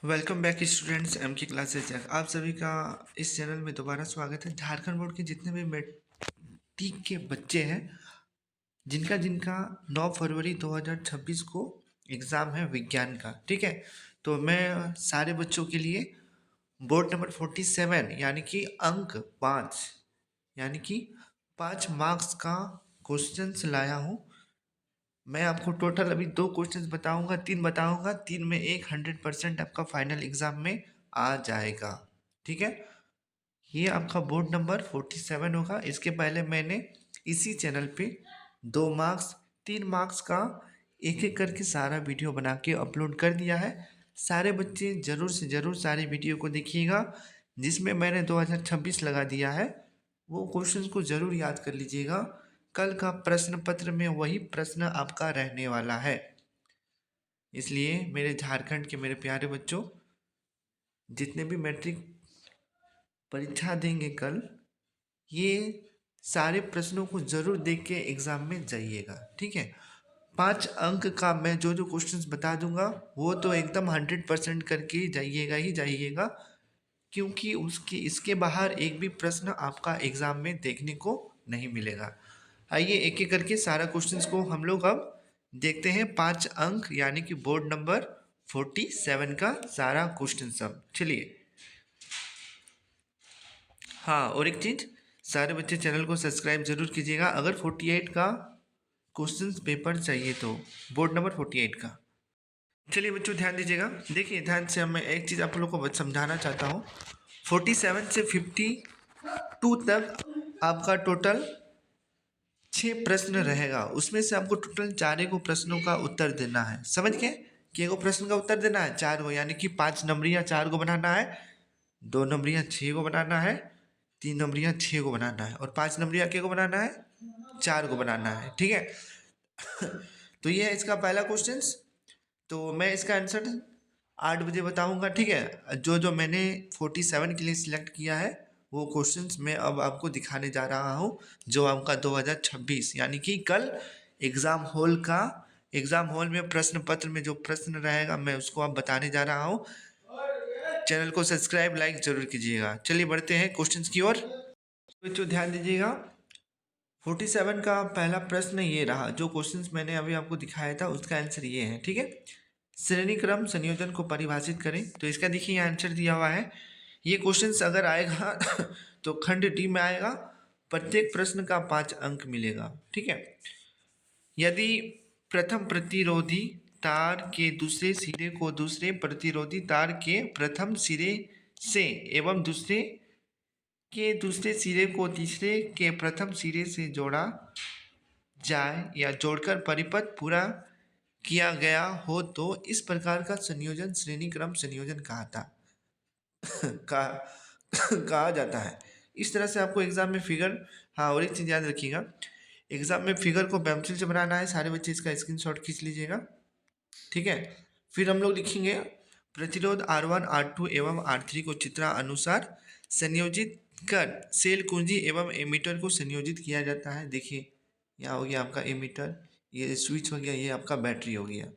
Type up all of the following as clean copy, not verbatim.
Welcome back students M की classes. आप सभी का इस चैनल में दोबारा स्वागत है। झारखंड बोर्ड के जितने भी मैट्रिक के बच्चे हैं जिनका जिनका 9 फरवरी 2026 को एग्ज़ाम है विज्ञान का, ठीक है। तो मैं सारे बच्चों के लिए बोर्ड नंबर 47 यानी कि अंक 5 यानी कि 5 मार्क्स का क्वेश्चंस लाया हूँ। मैं आपको टोटल अभी 2 क्वेश्चंस बताऊंगा, 3 बताऊंगा, 3 में एक 100% आपका फाइनल एग्जाम में आ जाएगा, ठीक है। ये आपका बोर्ड नंबर 47 होगा। इसके पहले मैंने इसी चैनल पे 2 मार्क्स 3 मार्क्स का एक एक करके सारा वीडियो बना के अपलोड कर दिया है। सारे बच्चे ज़रूर से ज़रूर सारे वीडियो को देखिएगा। जिसमें मैंने 2026 लगा दिया है वो क्वेश्चंस को ज़रूर याद कर लीजिएगा। कल का प्रश्न पत्र में वही प्रश्न आपका रहने वाला है। इसलिए मेरे झारखंड के मेरे प्यारे बच्चों, जितने भी मैट्रिक परीक्षा देंगे कल, ये सारे प्रश्नों को ज़रूर देख के एग्ज़ाम में जाइएगा, ठीक है। 5 अंक का मैं जो जो क्वेश्चंस बता दूंगा वो तो एकदम 100% करके जाइएगा ही जाइएगा, क्योंकि उसके इसके बाहर एक भी प्रश्न आपका एग्ज़ाम में देखने को नहीं मिलेगा। आइए एक एक करके सारा क्वेश्चंस को हम लोग अब देखते हैं। 5 अंक यानी कि बोर्ड नंबर 47 का सारा क्वेश्चन सब। चलिए, हाँ, और एक चीज़, सारे बच्चे चैनल को सब्सक्राइब जरूर कीजिएगा अगर 48 का क्वेश्चंस पेपर चाहिए तो, बोर्ड नंबर 48 का। चलिए बच्चों ध्यान दीजिएगा, देखिए ध्यान से। मैं एक चीज़ आप लोग को समझाना चाहता हूँ। 47 से 52 तक आपका टोटल 6 प्रश्न रहेगा। उसमें से आपको टोटल 4 को प्रश्नों का उत्तर देना है, समझ गए। कि एगो प्रश्न का उत्तर देना है 4 को, यानी कि 5 नंबरिया 4 को बनाना है, 2 नंबरिया 6 को बनाना है, 3 नंबरिया 6 को बनाना है, और 5 नंबरिया के को बनाना है 4 को बनाना है, ठीक है। तो ये है इसका पहला क्वेश्चन। तो मैं इसका आंसर 8 बजे बताऊंगा, ठीक है। जो जो मैंने 47 के लिए सिलेक्ट किया है वो क्वेश्चंस मैं अब आपको दिखाने जा रहा हूँ, जो आपका 2026 यानी कि कल एग्ज़ाम हॉल में प्रश्न पत्र में जो प्रश्न रहेगा मैं उसको आप बताने जा रहा हूँ। चैनल को सब्सक्राइब लाइक जरूर कीजिएगा। चलिए बढ़ते हैं क्वेश्चंस की ओर। बच्चों ध्यान दीजिएगा, 47 का पहला प्रश्न ये रहा। जो क्वेश्चंस मैंने अभी आपको दिखाया था उसका आंसर ये है, ठीक है। श्रेणी क्रम संयोजन को परिभाषित करें। तो इसका देखिए यहाँ आंसर दिया हुआ है। ये क्वेश्चंस अगर आएगा तो खंड डी में आएगा। प्रत्येक प्रश्न का 5 अंक मिलेगा, ठीक है। यदि प्रथम प्रतिरोधी तार के दूसरे सिरे को दूसरे प्रतिरोधी तार के प्रथम सिरे से एवं दूसरे के दूसरे सिरे को तीसरे के प्रथम सिरे से जोड़ा जाए या जोड़कर परिपथ पूरा किया गया हो तो इस प्रकार का संयोजन श्रेणी क्रम संयोजन कहा कहा जाता है। इस तरह से आपको एग्जाम में फिगर, हाँ और एक चीज़ याद रखिएगा, एग्जाम में फिगर को पेंसिल से बनाना है। सारे बच्चे इसका स्क्रीनशॉट खींच लीजिएगा, ठीक है। फिर हम लोग लिखेंगे प्रतिरोध R1 R2 एवं R3 को चित्रा अनुसार संयोजित कर सेल कुंजी एवं एमीटर को संयोजित किया जाता है। देखिए यहाँ हो गया आपका एमीटर, ये स्विच हो गया, ये आपका बैटरी हो गया,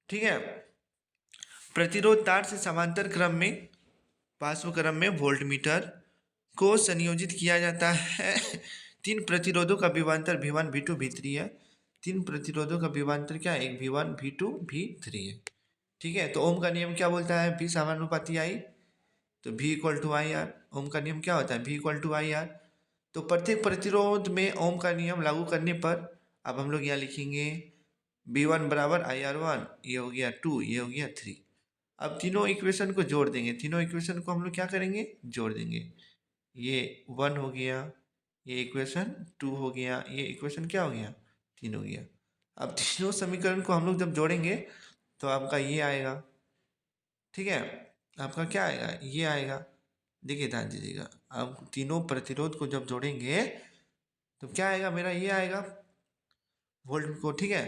ठीक है। प्रतिरोध तार से समांतर क्रम में पार्श्व क्रम में वोल्टमीटर को संयोजित किया जाता है। 3 प्रतिरोधों का विभवांतर V1 V2 V3 है। 3 प्रतिरोधों का विभवांतर क्या है, एक V1 V2 V3 है, ठीक है। तो ओम का नियम क्या बोलता है, V समानुपाती I, तो V equal to I R. Ohm का नियम क्या होता है, V equal to I R. तो प्रत्येक प्रतिरोध में ओम का नियम लागू करने पर अब हम लोग यहाँ लिखेंगे V1 बराबर IR1, ये हो गया 2, ये हो गया 3। अब तीनों इक्वेशन को जोड़ देंगे, तीनों इक्वेशन को हम लोग क्या करेंगे, जोड़ देंगे। ये 1 हो गया, ये इक्वेशन 2 हो गया, ये इक्वेशन क्या हो गया, 3 हो गया। अब तीनों समीकरण को हम लोग जब जोड़ेंगे तो आपका ये आएगा, ठीक है। आपका क्या आएगा, ये आएगा। देखिए ध्यान दीजिएगा, अब तीनों प्रतिरोध को जब जोड़ेंगे तो क्या आएगा, मेरा ये आएगा वोल्ट को, ठीक है।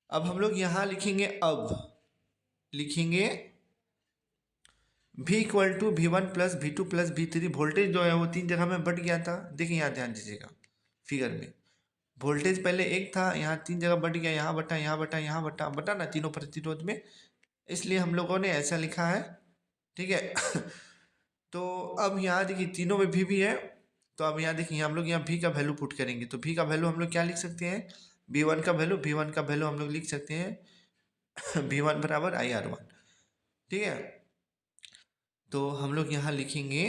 अब हम लोग यहाँ लिखेंगे, अब लिखेंगे V equal to V1 plus V2 plus V3। Voltage जो है वो 3 जगह में बट गया था। देखिए यहाँ ध्यान दीजिएगा, फिगर में वोल्टेज पहले एक था, यहाँ 3 जगह बट गया, यहाँ बटा यहाँ बटा यहाँ बटा बटा ना, तीनों प्रतिरोध में इसलिए हम लोगों ने ऐसा लिखा है, ठीक है। तो अब यहाँ देखिए तीनों में भी है, तो अब यहाँ देखिए हम लोग यहाँ भी का वैल्यू पुट करेंगे, तो भी का वैल्यू हम लोग क्या लिख सकते हैं, V1 का वैल्यू, V1 का वैल्यू हम लोग लिख सकते हैं V1 बराबर IR1, ठीक है। तो हम लोग यहाँ लिखेंगे,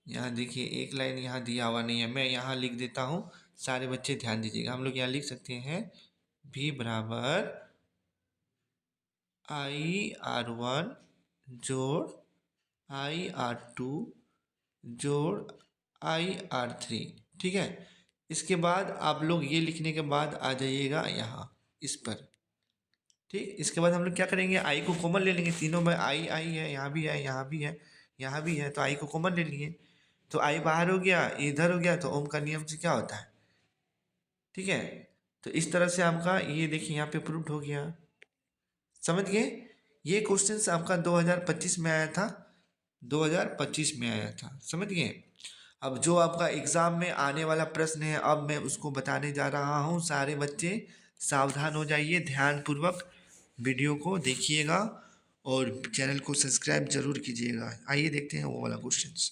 यहाँ देखिए एक लाइन यहाँ दिया हुआ नहीं है, मैं यहाँ लिख देता हूँ, सारे बच्चे ध्यान दीजिएगा। हम लोग यहाँ लिख सकते हैं V बराबर IR1 जोड़ IR2 जोड़ IR3, ठीक है। इसके बाद आप लोग ये लिखने के बाद आ जाइएगा यहाँ इस पर, ठीक। इसके बाद हम लोग क्या करेंगे, आई को कॉमन ले लेंगे, तीनों में आई आई है, यहाँ भी है, यहाँ भी है, यहाँ भी है, तो आई को कॉमन ले लिए, तो आई बाहर हो गया, इधर हो गया, तो ओम का नियम से क्या होता है, ठीक है। तो इस तरह से आपका ये देखिए यहाँ पे प्रूव्ड हो गया, समझ गए। ये क्वेश्चंस आपका 2025 में आया था, 2025 में आया था, समझ गए। अब जो आपका एग्ज़ाम में आने वाला प्रश्न है, अब मैं उसको बताने जा रहा हूँ। सारे बच्चे सावधान हो जाइए, ध्यानपूर्वक वीडियो को देखिएगा और चैनल को सब्सक्राइब जरूर कीजिएगा। आइए देखते हैं वो वाला क्वेश्चंस।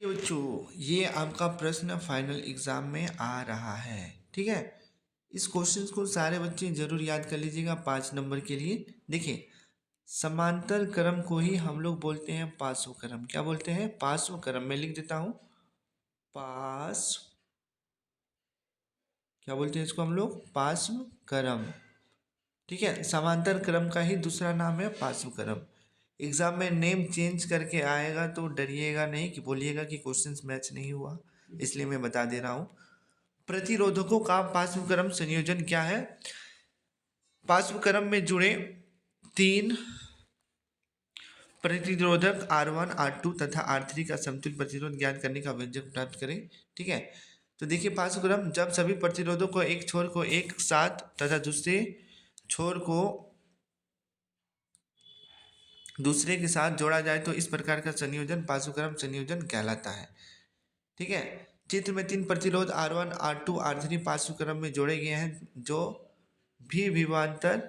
बच्चों ये आपका प्रश्न फाइनल एग्जाम में आ रहा है, ठीक है। इस क्वेश्चंस को सारे बच्चे जरूर याद कर लीजिएगा 5 नंबर के लिए। देखिए समांतर क्रम को ही हम लोग बोलते हैं पार्श्व क्रम। क्या बोलते हैं, पार्श्व क्रम। मैं लिख देता हूँ पार्श्व, क्या बोलते हैं इसको हम लोग, पार्श्व क्रम, ठीक है। समांतर क्रम का ही दूसरा नाम है पार्श्व क्रम। एग्जाम में नेम चेंज करके आएगा तो डरिएगा नहीं कि बोलिएगा कि क्वेश्चंस मैच नहीं हुआ, इसलिए मैं बता दे रहा हूँ। प्रतिरोधकों का पार्श्व क्रम संयोजन क्या है, पार्श्व क्रम में जुड़े 3 प्रतिरोधक R1 R2 तथा R3 का समतुल्य प्रतिरोध ज्ञात करने का व्यंजक प्राप्त करें, ठीक है। तो देखिए पार्श्व क्रम, जब सभी प्रतिरोधों को एक छोर को एक साथ तथा दूसरे छोर को दूसरे के साथ जोड़ा जाए तो इस प्रकार का संयोजन पार्श्व क्रम संयोजन कहलाता है, ठीक है। चित्र में 3 प्रतिरोध R1 R2 R3 पार्श्व क्रम में जोड़े गए हैं, जो भी विभवांतर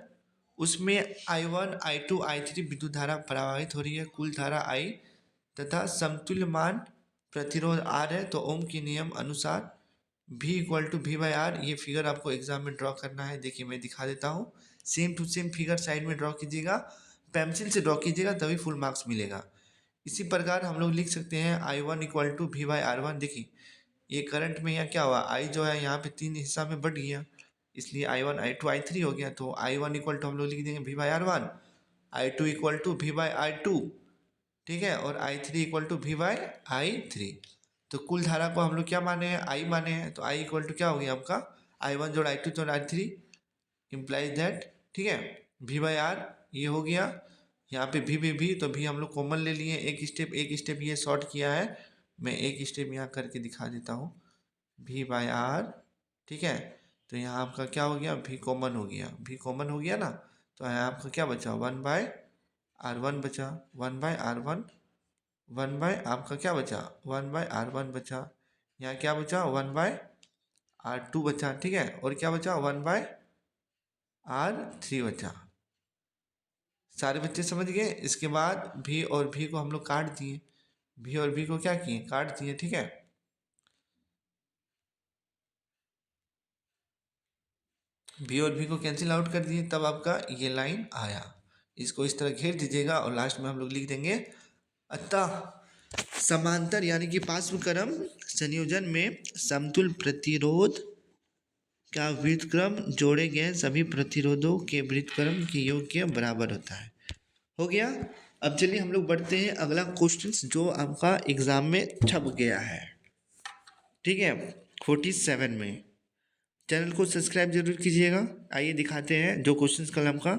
उसमें I1 I2 I3 विद्युत धारा प्रवाहित हो रही है, कुल धारा I तथा समतुल्य मान प्रतिरोध R है। तो ओम के नियम अनुसार V equal to V by R, ये फिगर आपको एग्जाम में ड्रॉ करना है। देखिए मैं दिखा देता हूँ, same to same figure side में ड्रॉ कीजिएगा, पेंसिल से ड्रॉ कीजिएगा तभी फुल मार्क्स मिलेगा। इसी प्रकार हम लोग लिख सकते हैं I1 equal to V by R1। देखिए ये करंट में यहाँ क्या हुआ, I जो है यहाँ पे 3 हिस्सा में बढ़ गया, इसलिए I1 I2 I3 हो गया। तो I1 इक्वल टू हम लोग लिख देंगे V by R1, I2 equal to V by R2, ठीक है, और I3 equal to V by I3। तो कुल धारा को हम लोग क्या माने हैं, I माने हैं, तो I इक्वल टू क्या हो गया आपका I1 जोड़ I2 जोड़ I3 इम्प्लाइज दैट, ठीक है, V बाई R ये हो गया। यहाँ पे भी तो भी हम लोग कॉमन ले लिए, एक स्टेप ये शॉर्ट किया है, मैं एक स्टेप यहाँ करके दिखा देता हूँ, V बाई R, ठीक है। तो यहाँ आपका क्या हो गया, V कॉमन हो गया, V कॉमन हो गया ना, तो यहाँ आपका क्या बचा 1 बाय R1 बचा, 1 बाय R1, 1 बाय आपका क्या बचा 1 बाय R1 बचा, यहाँ क्या बचा 1 बाय R2 बचा, ठीक है, और क्या बचा 1 बाय R3 बचा। सारे बच्चे समझ गए। इसके बाद भी और भी को हम लोग काट दिए, भी और भी को क्या किए, काट दिए, ठीक है। भी और भी को कैंसिल आउट कर दिए, तब आपका ये लाइन आया। इसको इस तरह घेर दीजिएगा और लास्ट में हम लोग लिख देंगे अतः समांतर यानी कि पार्श्व क्रम संयोजन में समतुल्य प्रतिरोध का व्युत्क्रम जोड़े गए सभी प्रतिरोधों के व्युत्क्रम के योग के बराबर होता है। हो गया। अब चलिए हम लोग बढ़ते हैं अगला क्वेश्चन जो आपका एग्जाम में छप गया है, ठीक है, 47 में। चैनल को सब्सक्राइब जरूर कीजिएगा। आइए दिखाते हैं जो क्वेश्चंस कल आपका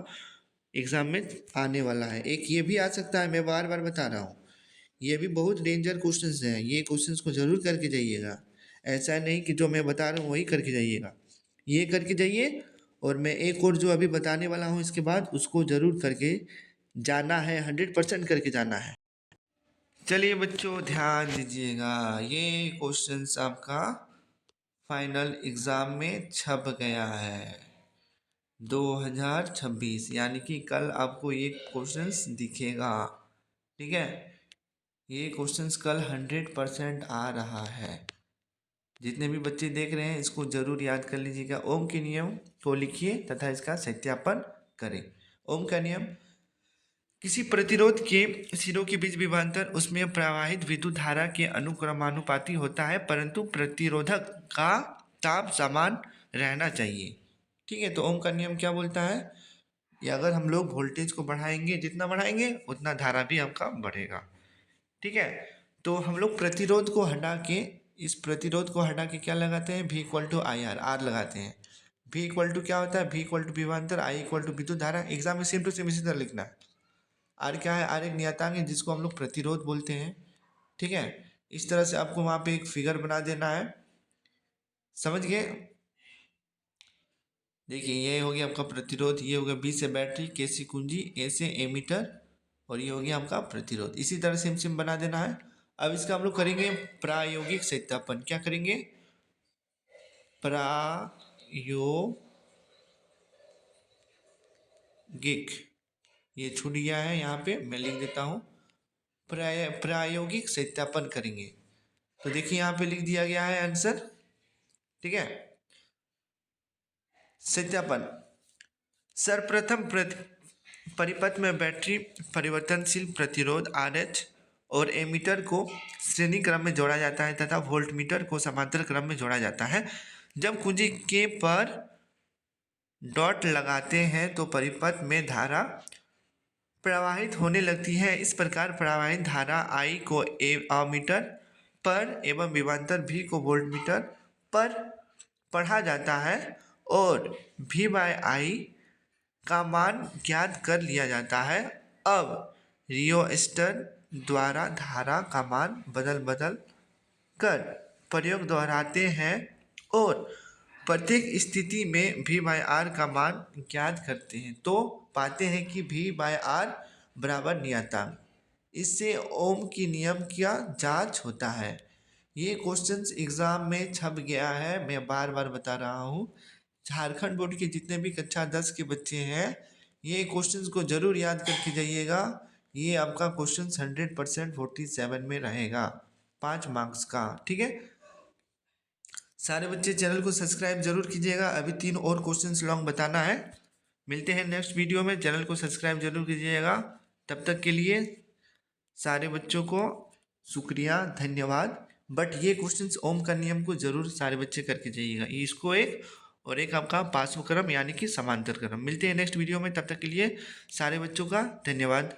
एग्जाम में आने वाला है। एक ये भी आ सकता है, मैं बार बार बता रहा हूँ, ये भी बहुत डेंजर क्वेश्चंस हैं, ये क्वेश्चंस को जरूर करके जाइएगा। ऐसा नहीं कि जो मैं बता रहा हूँ वही करके जाइएगा, ये करके जाइए, और मैं एक और जो अभी बताने वाला हूँ इसके बाद उसको जरूर करके जाना है, 100% करके जाना है। चलिए बच्चों ध्यान दीजिएगा, ये क्वेश्चंस आपका फाइनल एग्ज़ाम में छप गया है 2026, यानी कि कल आपको ये क्वेश्चंस दिखेगा। ठीक है, ये क्वेश्चंस कल 100% आ रहा है। जितने भी बच्चे देख रहे हैं इसको जरूर याद कर लीजिएगा। ओम के नियम को लिखिए तथा इसका सत्यापन करें। ओम का नियम, किसी प्रतिरोध के सिरों के बीच विभवांतर उसमें प्रवाहित विद्युत धारा के अनुक्रमानुपाती होता है, परंतु प्रतिरोधक का ताप समान रहना चाहिए। ठीक है, तो ओम का नियम क्या बोलता है, कि अगर हम लोग वोल्टेज को बढ़ाएंगे, जितना बढ़ाएंगे उतना धारा भी आपका बढ़ेगा। ठीक है, तो हम लोग प्रतिरोध को हटा के, इस प्रतिरोध को हटा के क्या लगाते हैं, V equal to I R लगाते हैं। V इक्वल टू क्या होता है, V इक्वल टू विभवांतर, I इक्वल टू विद्युत धारा। एग्जाम में सेम टू सेम इसी तरह लिखना है। आर क्या है, आर एक नियतांक है जिसको हम लोग प्रतिरोध बोलते हैं। ठीक है, इस तरह से आपको वहाँ पे एक फिगर बना देना है, समझ गए। देखिए ये हो गया आपका प्रतिरोध, ये हो गया B से बैटरी, K से कुंजी, A से एमीटर, और ये हो गया आपका प्रतिरोध। इसी तरह सेम सेम बना देना है। अब इसका हम लोग करेंगे प्रायोगिक सत्यापन। क्या करेंगे, प्रायोगिक, ये छूट गया है यहाँ पे, मैं लिख देता हूँ। प्रायोगिक सत्यापन करेंगे। तो देखिए यहाँ पे लिख दिया गया है आंसर। ठीक है, सत्यापन, सर्वप्रथम परिपथ में बैटरी परिवर्तनशील प्रतिरोध RH और एमीटर को श्रेणी क्रम में जोड़ा जाता है तथा वोल्टमीटर को समांतर क्रम में जोड़ा जाता है। जब कुंजी के पर डॉट लगाते हैं तो परिपथ में धारा प्रवाहित होने लगती है। इस प्रकार प्रवाहित धारा I को एमीटर पर एवं विभवांतर V को वोल्टमीटर पर पढ़ा जाता है और V/I का मान ज्ञात कर लिया जाता है। अब रियोस्टर द्वारा धारा का मान बदल कर प्रयोग दोहराते हैं और प्रत्येक स्थिति में V/R का मान ज्ञात करते हैं, तो पाते हैं कि V/R बराबर नियतांक। इससे ओम की नियम का जांच होता है। ये क्वेश्चंस एग्जाम में छप गया है, मैं बार बार बता रहा हूँ। झारखंड बोर्ड के जितने भी कक्षा 10 के बच्चे हैं, ये क्वेश्चंस को जरूर याद करके जाइएगा। ये आपका क्वेश्चन 100% 47 में रहेगा, 5 मार्क्स का। ठीक है, सारे बच्चे चैनल को सब्सक्राइब जरूर कीजिएगा। अभी 3 और क्वेश्चंस लॉन्ग बताना है। मिलते हैं नेक्स्ट वीडियो में, चैनल को सब्सक्राइब जरूर कीजिएगा। तब तक के लिए सारे बच्चों को शुक्रिया, धन्यवाद। बट ये क्वेश्चंस ओम का नियम को जरूर सारे बच्चे करके जाइएगा, इसको एक और एक आपका पार्श्व क्रम यानी कि समांतर क्रम। मिलते हैं नेक्स्ट वीडियो में, तब तक के लिए सारे बच्चों का धन्यवाद।